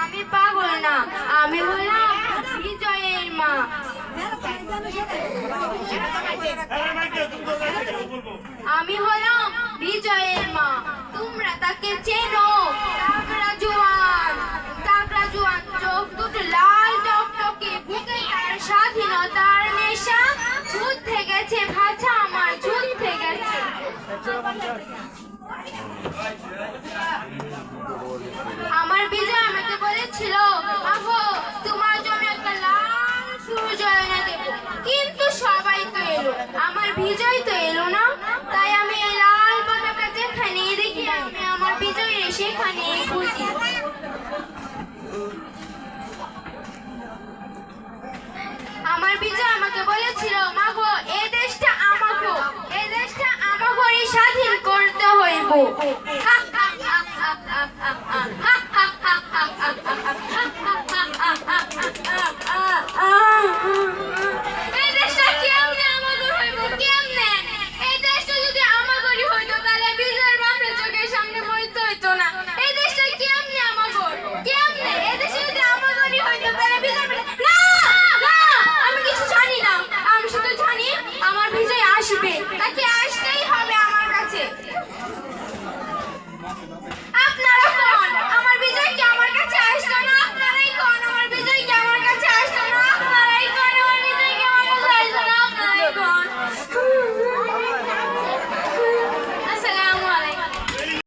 আমি পাগল না, আমি হলাম বিজয়ের মা। আমি হলাম বিজয়ের মা, তোমরা তাকে চেনো। তাগড়া জোয়ান, তাগড়া জোয়ান, চোখ দুটো লাল টকটকে, বুকে তার স্বাধীনতার নেশা। যুদ্ধে গেছে ভাষা আমার, যুদ্ধে গেছে। আমার বিজয় আমাকে বলেছিল, আহো তোমার জন্য একটা লাল সূর্য এনে দেব, কিন্তু সবাই তো এলো, আমার বিজয় তো এলো না। তাই আমি এই লাল পতাকা যেখানেই দেখি, আমি আমার বিজয়ের সেখানেই খুঁজি। আমার বিজয় আমাকে বলেছিল, মাগো এই দেশটা আমাকে, এই দেশটা আমাকে স্বাধীন করতে হইব।